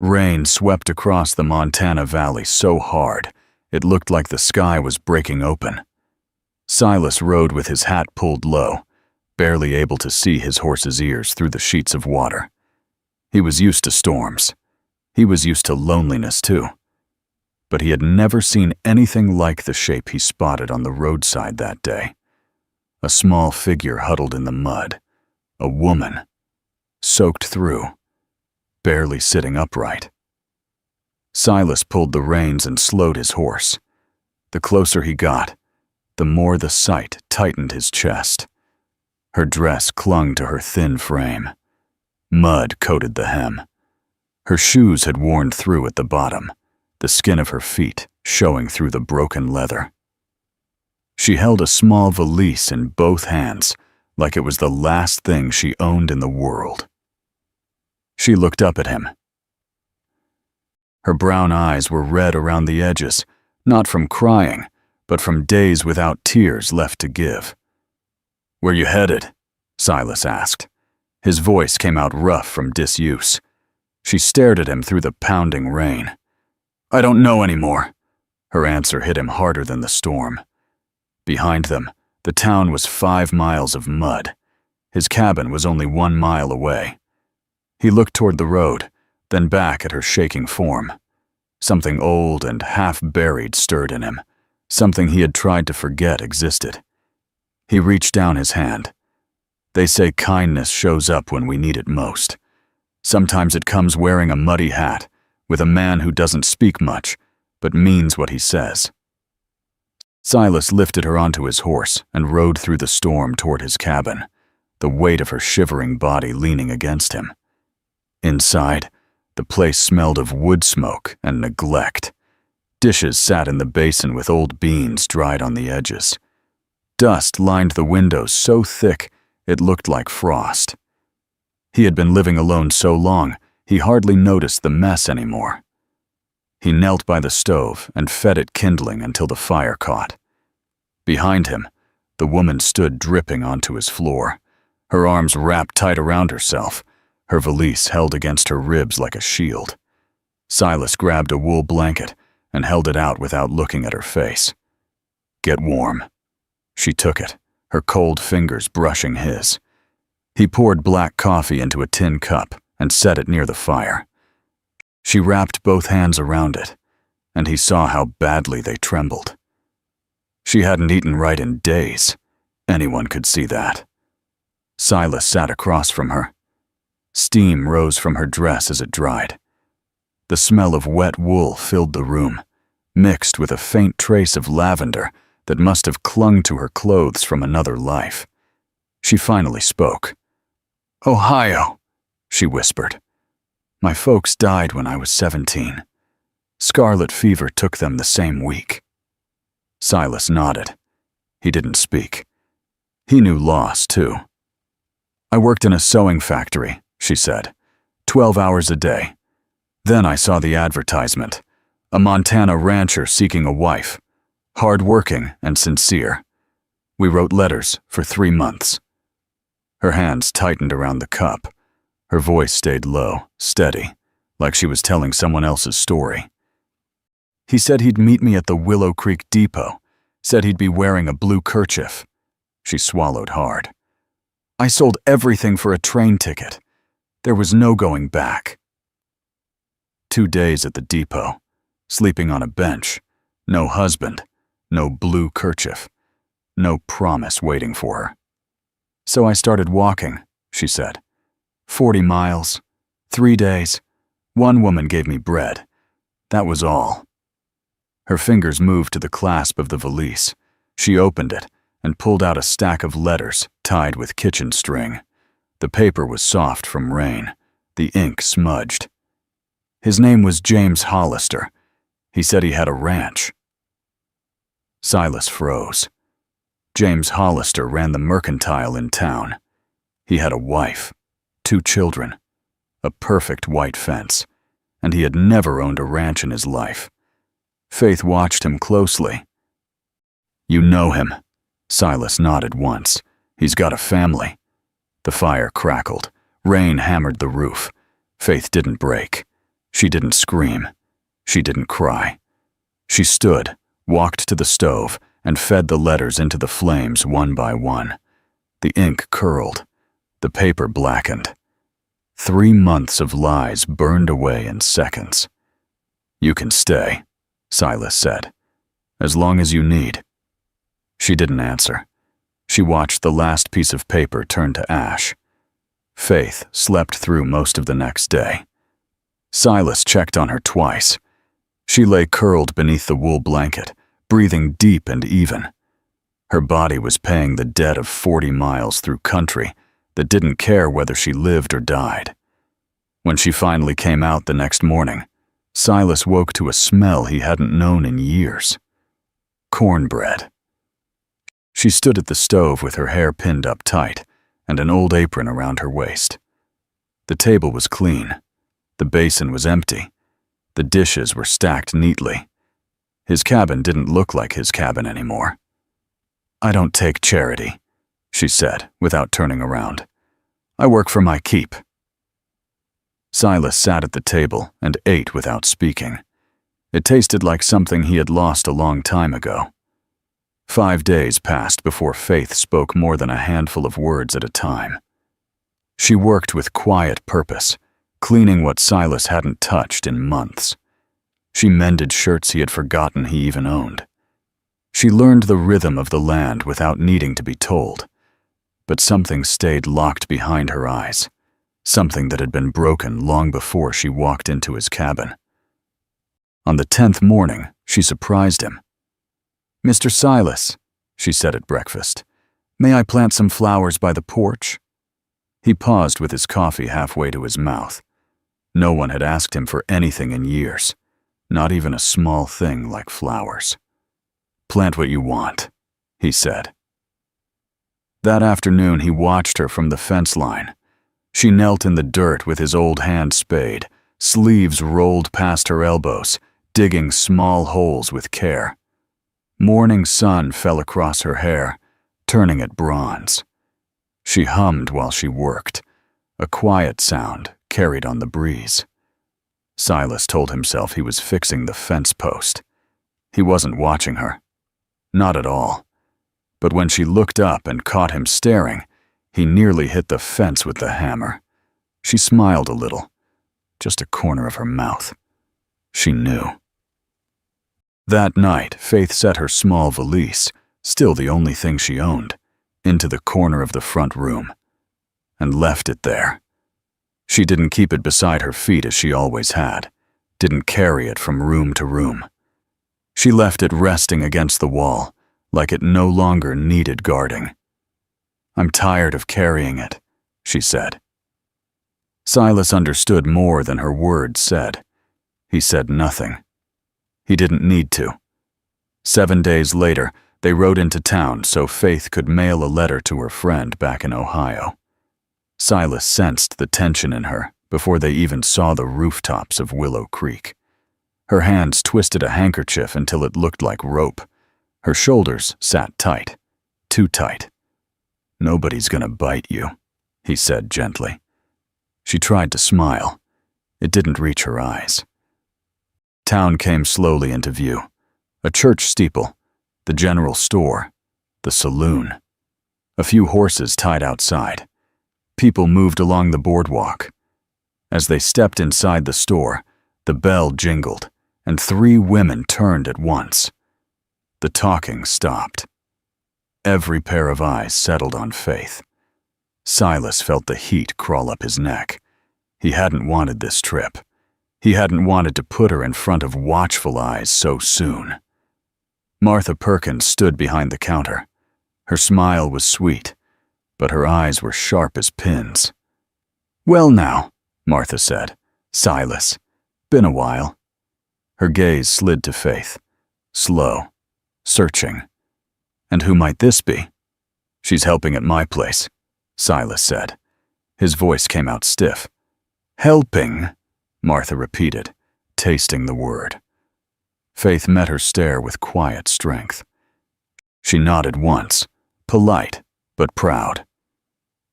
Rain swept across the Montana Valley so hard, it looked like the sky was breaking open. Silas rode with his hat pulled low, barely able to see his horse's ears through the sheets of water. He was used to storms. He was used to loneliness too. But he had never seen anything like the shape he spotted on the roadside that day. A small figure huddled in the mud. A woman, soaked through, barely sitting upright. Silas pulled the reins and slowed his horse. The closer he got, the more the sight tightened his chest. Her dress clung to her thin frame. Mud coated the hem. Her shoes had worn through at the bottom, the skin of her feet showing through the broken leather. She held a small valise in both hands, like it was the last thing she owned in the world. She looked up at him. Her brown eyes were red around the edges, not from crying, but from days without tears left to give. "Where you headed?" Silas asked. His voice came out rough from disuse. She stared at him through the pounding rain. "I don't know anymore." Her answer hit him harder than the storm. Behind them, the town was 5 miles of mud. His cabin was only 1 mile away. He looked toward the road, then back at her shaking form. Something old and half-buried stirred in him, something he had tried to forget existed. He reached down his hand. They say kindness shows up when we need it most. Sometimes it comes wearing a muddy hat, with a man who doesn't speak much, but means what he says. Silas lifted her onto his horse and rode through the storm toward his cabin, the weight of her shivering body leaning against him. Inside, the place smelled of wood smoke and neglect. Dishes sat in the basin with old beans dried on the edges. Dust lined the windows so thick it looked like frost. He had been living alone so long, he hardly noticed the mess anymore. He knelt by the stove and fed it kindling until the fire caught. Behind him, the woman stood dripping onto his floor, her arms wrapped tight around herself, her valise held against her ribs like a shield. Silas grabbed a wool blanket and held it out without looking at her face. "Get warm." She took it, her cold fingers brushing his. He poured black coffee into a tin cup and set it near the fire. She wrapped both hands around it, and he saw how badly they trembled. She hadn't eaten right in days. Anyone could see that. Silas sat across from her. Steam rose from her dress as it dried. The smell of wet wool filled the room, mixed with a faint trace of lavender that must have clung to her clothes from another life. She finally spoke. "Ohio," she whispered. "My folks died when I was 17. Scarlet fever took them the same week." Silas nodded. He didn't speak. He knew loss, too. "I worked in a sewing factory," she said, 12 hours a day. Then I saw the advertisement. A Montana rancher seeking a wife. Hard-working and sincere. We wrote letters for 3 months. Her hands tightened around the cup. Her voice stayed low, steady, like she was telling someone else's story. "He said he'd meet me at the Willow Creek Depot, said he'd be wearing a blue kerchief." She swallowed hard. "I sold everything for a train ticket. There was no going back." 2 days at the depot, sleeping on a bench, no husband, no blue kerchief, no promise waiting for her. "So I started walking," she said. 40 miles, 3 days. One woman gave me bread. That was all." Her fingers moved to the clasp of the valise. She opened it and pulled out a stack of letters tied with kitchen string. The paper was soft from rain, the ink smudged. His name was James Hollister. He said he had a ranch. Silas froze. James Hollister ran the mercantile in town. He had a wife, 2 children, a perfect white fence, and he had never owned a ranch in his life. Faith watched him closely. "You know him." Silas nodded once. "He's got a family." The fire crackled. Rain hammered the roof. Faith didn't break. She didn't scream. She didn't cry. She stood, walked to the stove, and fed the letters into the flames one by one. The ink curled. The paper blackened. 3 months of lies burned away in seconds. "You can stay," Silas said, "as long as you need." She didn't answer. She watched the last piece of paper turn to ash. Faith slept through most of the next day. Silas checked on her twice. She lay curled beneath the wool blanket, breathing deep and even. Her body was paying the debt of 40 miles through country that didn't care whether she lived or died. When she finally came out the next morning, Silas woke to a smell he hadn't known in years. Cornbread. She stood at the stove with her hair pinned up tight and an old apron around her waist. The table was clean. The basin was empty. The dishes were stacked neatly. His cabin didn't look like his cabin anymore. "I don't take charity," she said without turning around. "I work for my keep." Silas sat at the table and ate without speaking. It tasted like something he had lost a long time ago. 5 days passed before Faith spoke more than a handful of words at a time. She worked with quiet purpose, cleaning what Silas hadn't touched in months. She mended shirts he had forgotten he even owned. She learned the rhythm of the land without needing to be told. But something stayed locked behind her eyes, something that had been broken long before she walked into his cabin. On the 10th morning, she surprised him. "Mr. Silas," she said at breakfast, "may I plant some flowers by the porch?" He paused with his coffee halfway to his mouth. No one had asked him for anything in years, not even a small thing like flowers. "Plant what you want," he said. That afternoon he watched her from the fence line. She knelt in the dirt with his old hand spade, sleeves rolled past her elbows, digging small holes with care. Morning sun fell across her hair, turning it bronze. She hummed while she worked, a quiet sound carried on the breeze. Silas told himself he was fixing the fence post. He wasn't watching her. Not at all. But when she looked up and caught him staring, he nearly hit the fence with the hammer. She smiled a little, just a corner of her mouth. She knew. That night, Faith set her small valise, still the only thing she owned, into the corner of the front room, and left it there. She didn't keep it beside her feet as she always had, didn't carry it from room to room. She left it resting against the wall, like it no longer needed guarding. "I'm tired of carrying it," she said. Silas understood more than her words said. He said nothing. He didn't need to. 7 days later, they rode into town so Faith could mail a letter to her friend back in Ohio. Silas sensed the tension in her before they even saw the rooftops of Willow Creek. Her hands twisted a handkerchief until it looked like rope. Her shoulders sat tight, too tight. "Nobody's gonna bite you," he said gently. She tried to smile. It didn't reach her eyes. Town came slowly into view. A church steeple, the general store, the saloon. A few horses tied outside. People moved along the boardwalk. As they stepped inside the store, the bell jingled, and 3 women turned at once. The talking stopped. Every pair of eyes settled on Faith. Silas felt the heat crawl up his neck. He hadn't wanted this trip. He hadn't wanted to put her in front of watchful eyes so soon. Martha Perkins stood behind the counter. Her smile was sweet, but her eyes were sharp as pins. "Well now," Martha said. "Silas, been a while." Her gaze slid to Faith, slow, searching. "And who might this be?" "She's helping at my place," Silas said. His voice came out stiff. "Helping," Martha repeated, tasting the word. Faith met her stare with quiet strength. She nodded once, polite but proud.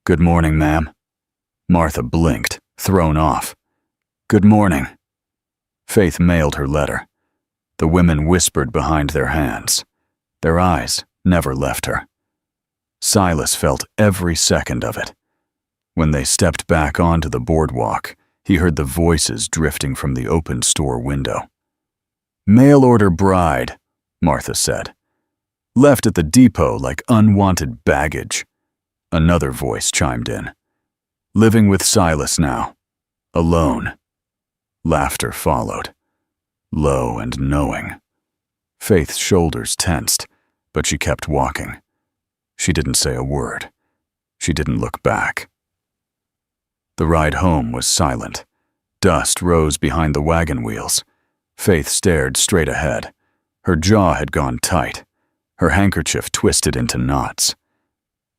"Good morning, ma'am." Martha blinked, thrown off. "Good morning." Faith mailed her letter. The women whispered behind their hands. Their eyes never left her. Silas felt every second of it. When they stepped back onto the boardwalk, he heard the voices drifting from the open store window. "Mail-order bride," Martha said. "Left at the depot like unwanted baggage." Another voice chimed in. "Living with Silas now. Alone." Laughter followed, low and knowing. Faith's shoulders tensed, but she kept walking. She didn't say a word. She didn't look back. The ride home was silent. Dust rose behind the wagon wheels. Faith stared straight ahead. Her jaw had gone tight. Her handkerchief twisted into knots.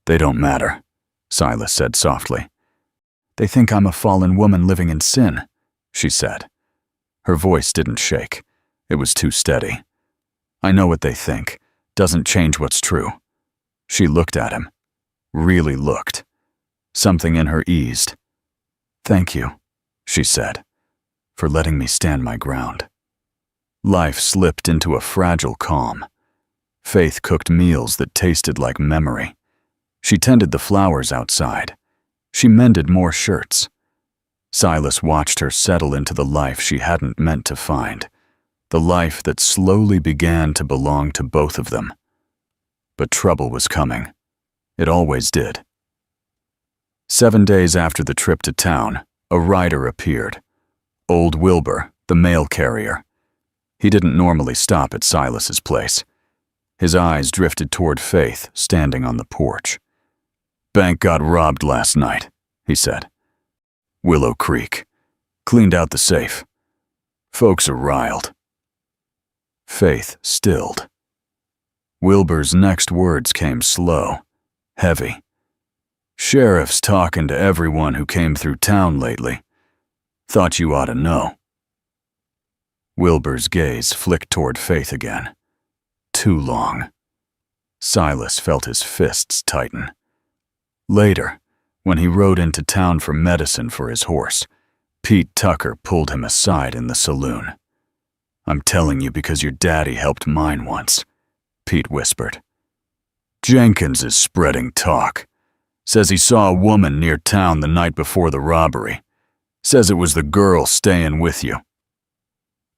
"They don't matter," Silas said softly. "They think I'm a fallen woman living in sin," she said. Her voice didn't shake. It was too steady. "I know what they think. Doesn't change what's true." She looked at him. Really looked. Something in her eased. "Thank you," she said, "for letting me stand my ground." Life slipped into a fragile calm. Faith cooked meals that tasted like memory. She tended the flowers outside. She mended more shirts. Silas watched her settle into the life she hadn't meant to find, the life that slowly began to belong to both of them. But trouble was coming. It always did. 7 days after the trip to town, a rider appeared. Old Wilbur, the mail carrier. He didn't normally stop at Silas's place. His eyes drifted toward Faith, standing on the porch. "Bank got robbed last night," he said. "Willow Creek. Cleaned out the safe. Folks are riled." Faith stilled. Wilbur's next words came slow, heavy. "Sheriff's talking to everyone who came through town lately. Thought you ought to know." Wilbur's gaze flicked toward Faith again. Too long. Silas felt his fists tighten. Later, when he rode into town for medicine for his horse, Pete Tucker pulled him aside in the saloon. "I'm telling you because your daddy helped mine once," Pete whispered. "Jenkins is spreading talk. Says he saw a woman near town the night before the robbery. Says it was the girl staying with you."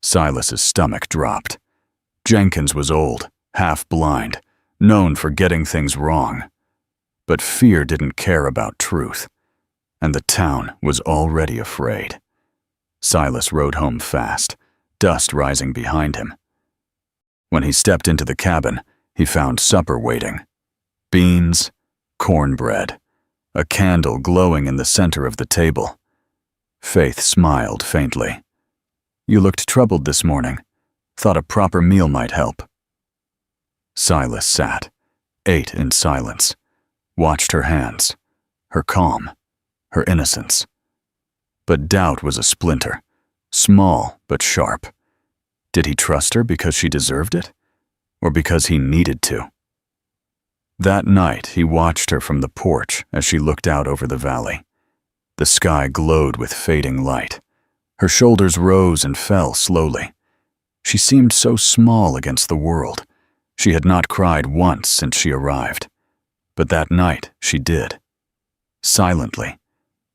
Silas's stomach dropped. Jenkins was old, half-blind, known for getting things wrong. But fear didn't care about truth, and the town was already afraid. Silas rode home fast, dust rising behind him. When he stepped into the cabin, he found supper waiting. Beans, cornbread, a candle glowing in the center of the table. Faith smiled faintly. "You looked troubled this morning. Thought a proper meal might help." Silas sat, ate in silence, watched her hands, her calm, her innocence. But doubt was a splinter, small but sharp. Did he trust her because she deserved it, or because he needed to? That night, he watched her from the porch as she looked out over the valley. The sky glowed with fading light. Her shoulders rose and fell slowly. She seemed so small against the world. She had not cried once since she arrived. But that night, she did. Silently,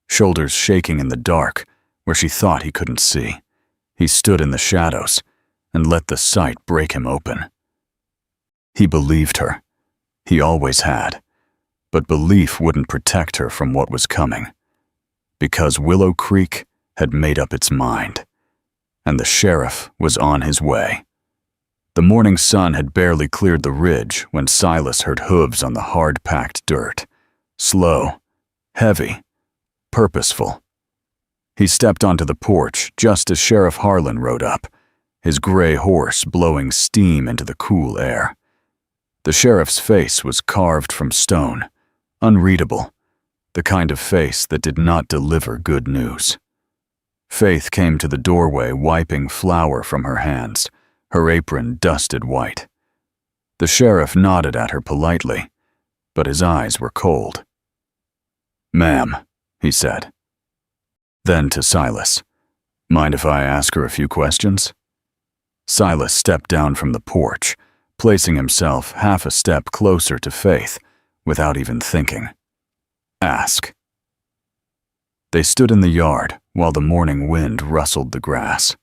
shoulders shaking in the dark, where she thought he couldn't see. He stood in the shadows and let the sight break him open. He believed her. He always had. But belief wouldn't protect her from what was coming. Because Willow Creek had made up its mind, and the sheriff was on his way. The morning sun had barely cleared the ridge when Silas heard hooves on the hard-packed dirt. Slow, heavy, purposeful. He stepped onto the porch just as Sheriff Harlan rode up, his gray horse blowing steam into the cool air. The sheriff's face was carved from stone, unreadable, the kind of face that did not deliver good news. Faith came to the doorway wiping flour from her hands, her apron dusted white. The sheriff nodded at her politely, but his eyes were cold. "Ma'am," he said. Then to Silas, Mind if I ask her a few questions? Silas stepped down from the porch, placing himself half a step closer to Faith, without even thinking. Ask. They stood in the yard while the morning wind rustled the grass.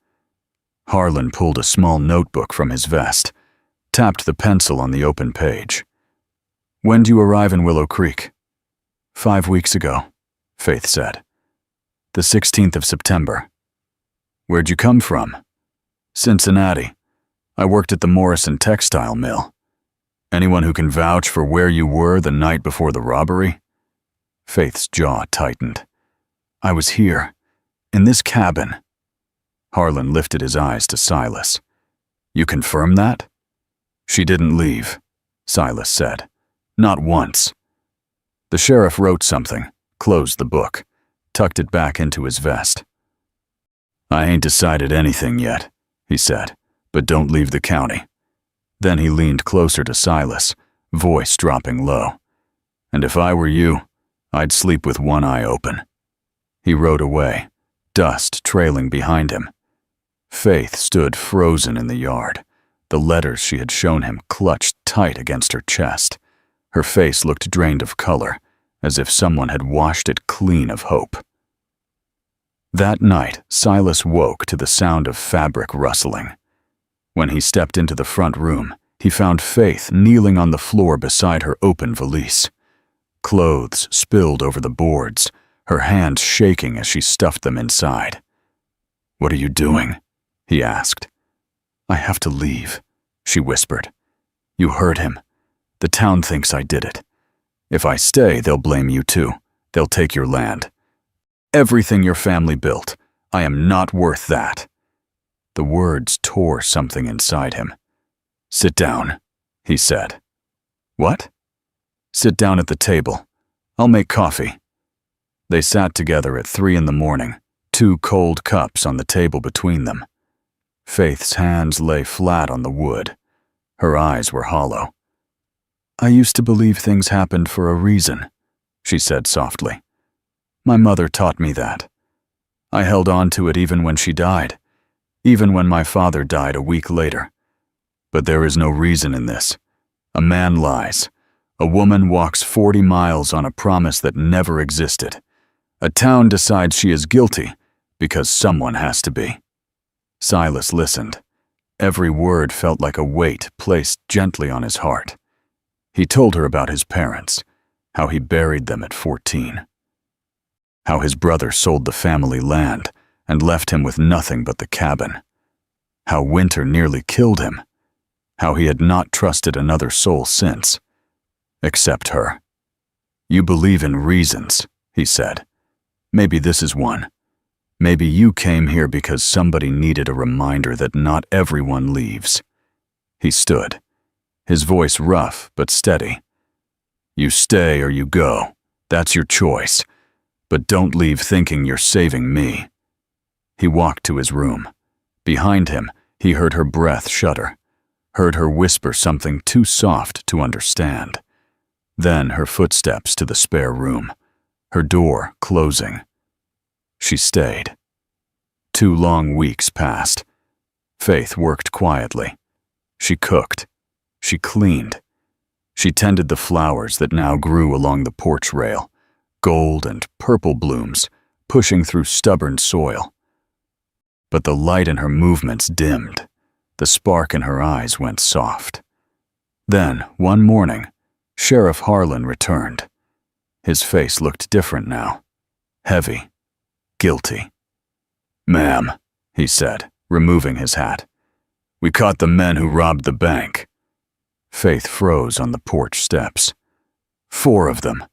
Harlan pulled a small notebook from his vest, tapped the pencil on the open page. When do you arrive in Willow Creek? 5 weeks ago, Faith said. The 16th of September. Where'd you come from? Cincinnati. I worked at the Morrison textile mill. Anyone who can vouch for where you were the night before the robbery? Faith's jaw tightened. I was here, in this cabin. Harlan lifted his eyes to Silas. You confirm that? She didn't leave, Silas said. Not once. The sheriff wrote something, closed the book, tucked it back into his vest. I ain't decided anything yet, he said, but don't leave the county. Then he leaned closer to Silas, voice dropping low. And if I were you, I'd sleep with one eye open. He rode away, dust trailing behind him. Faith stood frozen in the yard, the letters she had shown him clutched tight against her chest. Her face looked drained of color, as if someone had washed it clean of hope. That night, Silas woke to the sound of fabric rustling. When he stepped into the front room, he found Faith kneeling on the floor beside her open valise. Clothes spilled over the boards, her hands shaking as she stuffed them inside. What are you doing? He asked. I have to leave, she whispered. You heard him. The town thinks I did it. If I stay, they'll blame you too. They'll take your land. Everything your family built. I am not worth that. The words tore something inside him. Sit down, he said. What? Sit down at the table. I'll make coffee. They sat together at 3 a.m, 2 cold cups on the table between them. Faith's hands lay flat on the wood. Her eyes were hollow. I used to believe things happened for a reason, she said softly. My mother taught me that. I held on to it even when she died, even when my father died a week later. But there is no reason in this. A man lies. A woman walks 40 miles on a promise that never existed. A town decides she is guilty because someone has to be. Silas listened. Every word felt like a weight placed gently on his heart. He told her about his parents, how he buried them at 14. How his brother sold the family land and left him with nothing but the cabin. How winter nearly killed him. How he had not trusted another soul since, except her. You believe in reasons, he said. Maybe this is one. Maybe you came here because somebody needed a reminder that not everyone leaves. He stood, his voice rough but steady. You stay or you go. That's your choice. But don't leave thinking you're saving me. He walked to his room. Behind him, he heard her breath shudder, heard her whisper something too soft to understand. Then her footsteps to the spare room, her door closing. She stayed. 2 long weeks passed. Faith worked quietly. She cooked. She cleaned. She tended the flowers that now grew along the porch rail, gold and purple blooms pushing through stubborn soil. But the light in her movements dimmed. The spark in her eyes went soft. Then, one morning, Sheriff Harlan returned. His face looked different now. Heavy. Guilty. Ma'am, he said, removing his hat. We caught the men who robbed the bank. Faith froze on the porch steps. 4 of them,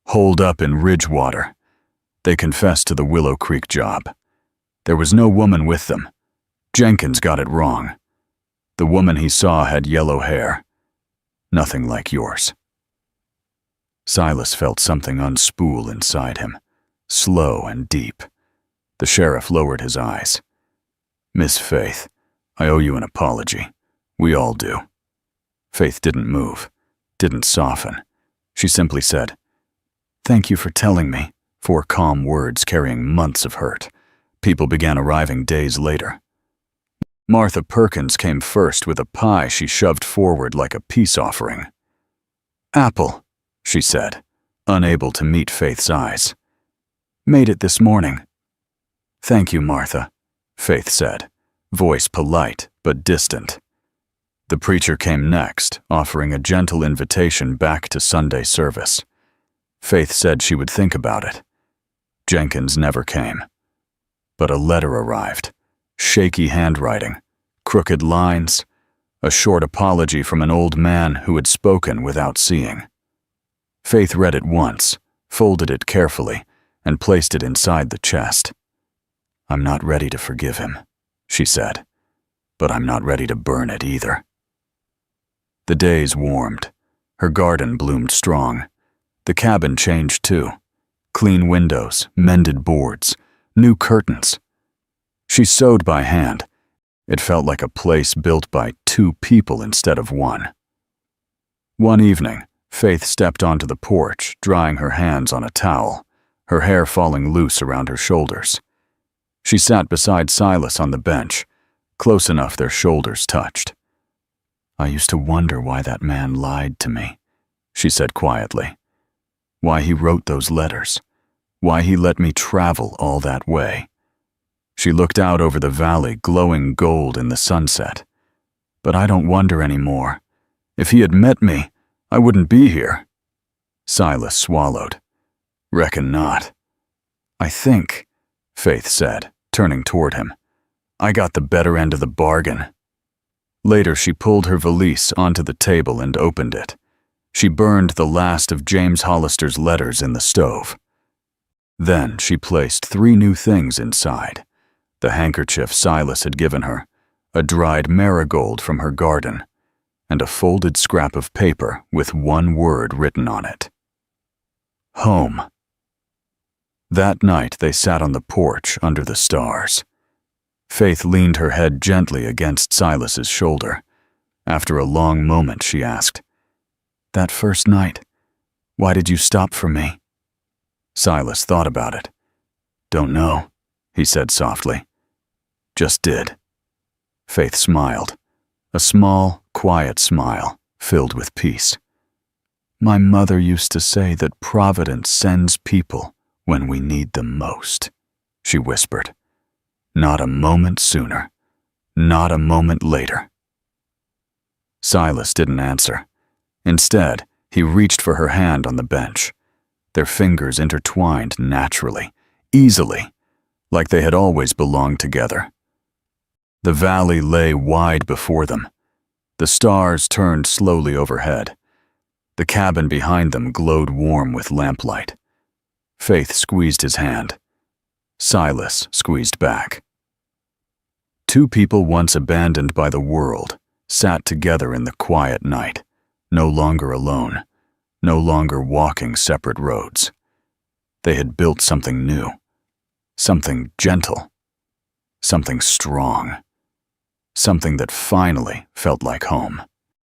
holed up in Ridgewater. They confessed to the Willow Creek job. There was no woman with them. Jenkins got it wrong. The woman he saw had yellow hair. Nothing like yours. Silas felt something unspool inside him, slow and deep. The sheriff lowered his eyes. Miss Faith, I owe you an apology. We all do. Faith didn't move, didn't soften. She simply said, Thank you for telling me, 4 calm words carrying months of hurt. People began arriving days later. Martha Perkins came first with a pie she shoved forward like a peace offering. "Apple," she said, unable to meet Faith's eyes. "Made it this morning." "Thank you, Martha," Faith said, voice polite but distant. The preacher came next, offering a gentle invitation back to Sunday service. Faith said she would think about it. Jenkins never came. But a letter arrived, shaky handwriting, crooked lines, a short apology from an old man who had spoken without seeing. Faith read it once, folded it carefully, and placed it inside the chest. "I'm not ready to forgive him," she said, "but I'm not ready to burn it either." The days warmed. Her garden bloomed strong. The cabin changed too. Clean windows, mended boards, new curtains. She sewed by hand. It felt like a place built by two people instead of one. One evening, Faith stepped onto the porch, drying her hands on a towel, her hair falling loose around her shoulders. She sat beside Silas on the bench, close enough their shoulders touched. "I used to wonder why that man lied to me," she said quietly. "Why he wrote those letters. Why he let me travel all that way." She looked out over the valley, glowing gold in the sunset. "But I don't wonder anymore. If he had met me, I wouldn't be here." Silas swallowed. "Reckon not." "I think," Faith said, turning toward him, "I got the better end of the bargain." Later, she pulled her valise onto the table and opened it. She burned the last of James Hollister's letters in the stove. Then she placed 3 new things inside: the handkerchief Silas had given her, a dried marigold from her garden, and a folded scrap of paper with one word written on it: home. That night they sat on the porch under the stars. Faith leaned her head gently against Silas's shoulder. After a long moment, she asked, "That first night, why did you stop for me?" Silas thought about it. "Don't know," he said softly. "Just did." Faith smiled, a small, quiet smile filled with peace. "My mother used to say that Providence sends people when we need them most," she whispered. "Not a moment sooner, not a moment later." Silas didn't answer. Instead, he reached for her hand on the bench. Their fingers intertwined naturally, easily, like they had always belonged together. The valley lay wide before them. The stars turned slowly overhead. The cabin behind them glowed warm with lamplight. Faith squeezed his hand. Silas squeezed back. Two people once abandoned by the world sat together in the quiet night, no longer alone, no longer walking separate roads. They had built something new, something gentle, something strong, something that finally felt like home.